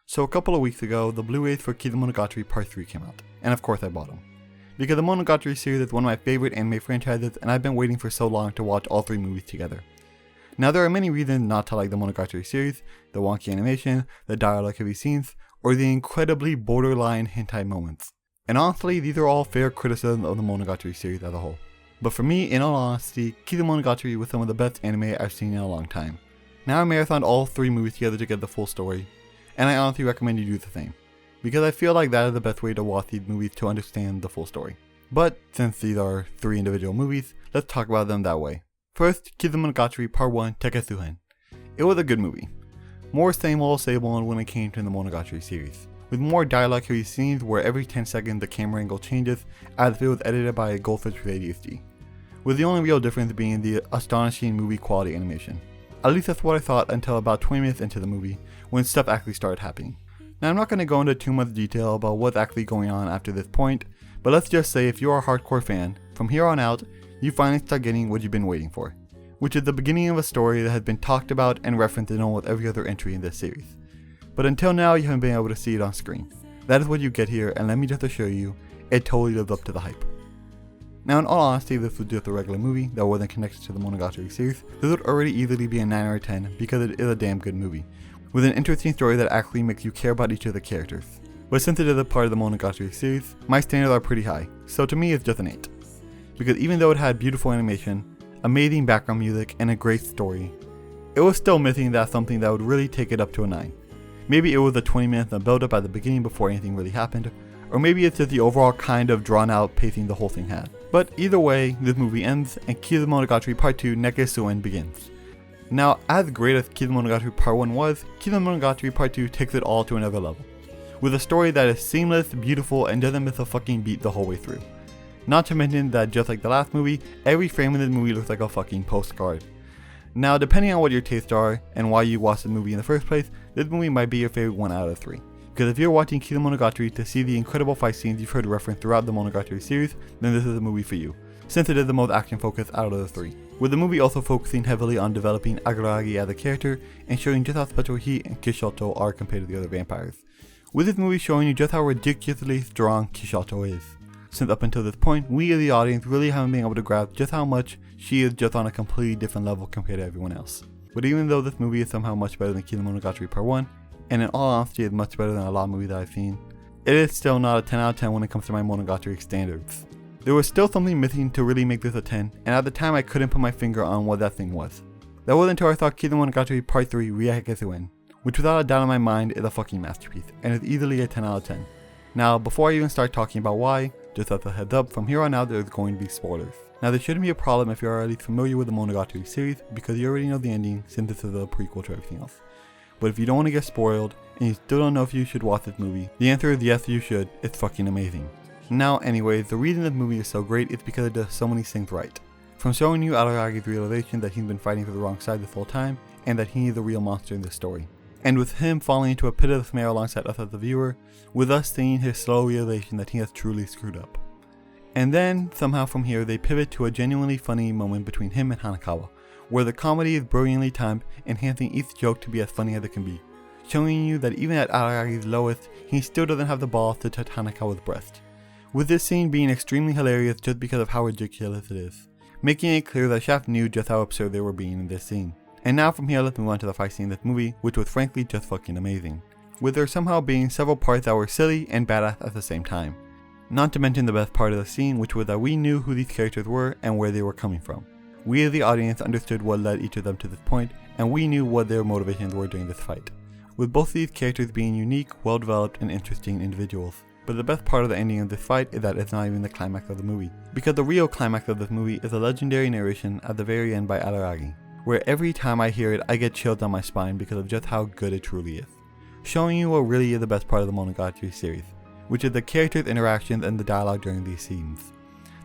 So a couple of weeks ago, the Blu-rays for Kizumonogatari Part 3 came out, and of course I bought them. Because the Monogatari series is one of my favorite anime franchises, and I've been waiting for so long to watch all 3 movies together. Now there are many reasons not to like the Monogatari series: the wonky animation, the dialogue heavy scenes, or the incredibly borderline hentai moments. And honestly, these are all fair criticisms of the Monogatari series as a whole. But for me, in all honesty, Kizumonogatari was some of the best anime I've seen in a long time. Now I marathoned all 3 movies together to get the full story, and I honestly recommend you do the same, because I feel like that is the best way to watch these movies to understand the full story. But since these are 3 individual movies, let's talk about them that way. First, Kizumonogatari Part 1 Tekketsu-hen. It was a good movie. More same old when it came to the Monogatari series, with more dialogue heavy scenes where every 10 seconds the camera angle changes as if it was edited by a goldfish with ADHD, with the only real difference being the astonishing movie quality animation. At least that's what I thought until about 20 minutes into the movie, when stuff actually started happening. Now I'm not going to go into too much detail about what's actually going on after this point, but let's just say if you're a hardcore fan, from here on out, you finally start getting what you've been waiting for, which is the beginning of a story that has been talked about and referenced in almost every other entry in this series. But until now you haven't been able to see it on screen. That is what you get here, and let me just assure you, it totally lives up to the hype. Now in all honesty, this was just a regular movie that wasn't connected to the Monogatari series. This would already easily be a 9 out of 10 because it is a damn good movie, with an interesting story that actually makes you care about each of the characters. But since it is a part of the Monogatari series, my standards are pretty high, so to me it's just an 8. Because even though it had beautiful animation, amazing background music, and a great story, it was still missing that something that would really take it up to a 9. Maybe it was the 20 minutes of build up at the beginning before anything really happened, or maybe it's just the overall kind of drawn out pacing the whole thing had. But either way, this movie ends and Kizumonogatari Part 2 Nekketsu-hen begins. Now, as great as Kizumonogatari Part 1 was, Kizumonogatari Part 2 takes it all to another level, with a story that is seamless, beautiful, and doesn't miss a fucking beat the whole way through. Not to mention that just like the last movie, every frame in this movie looks like a fucking postcard. Now, depending on what your tastes are and why you watched the movie in the first place, this movie might be your favorite 1 out of 3. Because if you're watching Kizumonogatari to see the incredible fight scenes you've heard referenced throughout the Monogatari series, then this is a movie for you, since it is the most action focused out of the 3. With the movie also focusing heavily on developing Araragi as a character and showing just how special he and Kishoto are compared to the other vampires. With this movie showing you just how ridiculously strong Kishoto is. Since up until this point, we as the audience really haven't been able to grasp just how much she is just on a completely different level compared to everyone else. But even though this movie is somehow much better than Kizumonogatari Part 1, and in all honesty is much better than a lot of movies that I've seen, it is still not a 10 out of 10 when it comes to my Monogatari standards. There was still something missing to really make this a 10, and at the time I couldn't put my finger on what that thing was. That wasn't until I saw Kizumonogatari Part 3 Reiketsu-hen, which without a doubt in my mind is a fucking masterpiece, and is easily a 10 out of 10. Now, before I even start talking about why, just as a heads up, from here on out there's going to be spoilers. Now this shouldn't be a problem if you're already familiar with the Monogatari series, because you already know the ending since this is a prequel to everything else. But if you don't want to get spoiled, and you still don't know if you should watch this movie, the answer is yes, you should. It's fucking amazing. Now anyways, the reason this movie is so great is because it does so many things right. From showing you Araragi's realization that he's been fighting for the wrong side this whole time, and that he is the real monster in this story. And with him falling into a pit of despair alongside us as the viewer, with us seeing his slow realization that he has truly screwed up. And then, somehow from here, they pivot to a genuinely funny moment between him and Hanakawa, where the comedy is brilliantly timed, enhancing each joke to be as funny as it can be, showing you that even at Araragi's lowest, he still doesn't have the balls to touch Hanakawa's breast. With this scene being extremely hilarious just because of how ridiculous it is, making it clear that Shaft knew just how absurd they were being in this scene. And now from here, let's move on to the fight scene in this movie, which was frankly just fucking amazing, with there somehow being several parts that were silly and badass at the same time. Not to mention the best part of the scene, which was that we knew who these characters were and where they were coming from. We as the audience understood what led each of them to this point, and we knew what their motivations were during this fight, with both of these characters being unique, well developed, and interesting individuals. But the best part of the ending of this fight is that it's not even the climax of the movie, because the real climax of this movie is a legendary narration at the very end by Araragi, where every time I hear it I get chills down my spine because of just how good it truly is, showing you what really is the best part of the Monogatari series, which is the characters' interactions and the dialogue during these scenes.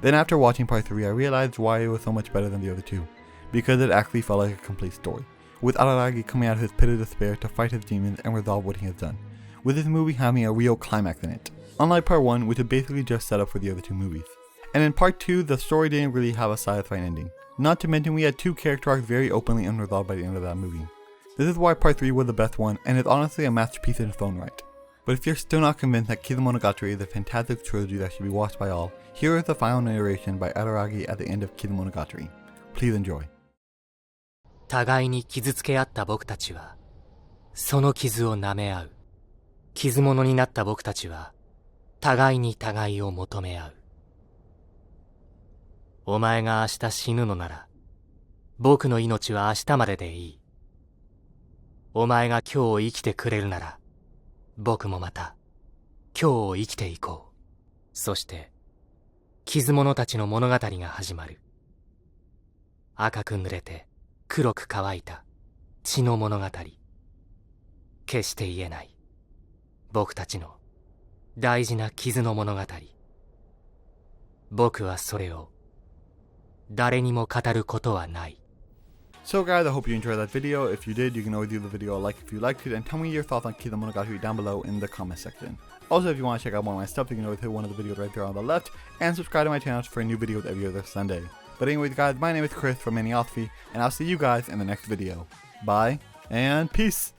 Then after watching part 3 I realized why it was so much better than the other 2, because it actually felt like a complete story, with Araragi coming out of his pit of despair to fight his demons and resolve what he has done, with this movie having a real climax in it, unlike part 1 which is basically just set up for the other 2 movies. And in part 2 the story didn't really have a satisfying ending, not to mention we had 2 character arcs very openly unresolved by the end of that movie. This is why part 3 was the best one, and is honestly a masterpiece in its own right. But if you're still not convinced that Kizumonogatari is a fantastic trilogy that should be watched by all, here is the final narration by Araragi at the end of Kizumonogatari. Please enjoy. 互いに傷つけ合った僕たちは、その傷を舐め合う。傷物になった僕たちは、互いに互いを求め合う。お前が明日死ぬのなら、僕の命は明日まででいい。お前が今日生きてくれるなら、僕もまた、今日を生きていこう。そして、傷物たちの物語が始まる。赤く濡れて、黒く乾いた血の物語。決して言えない。僕たちの大事な傷の物語。僕はそれを誰にも語ることはない。So guys, I hope you enjoyed that video. If you did, you can always leave the video a like if you liked it, and tell me your thoughts on Kizumonogatari down below in the comment section. Also, if you want to check out more of my stuff, you can always hit one of the videos right there on the left, and subscribe to my channel for new videos every other Sunday. But anyways guys, my name is Chris from Aniosophy, and I'll see you guys in the next video. Bye, and peace!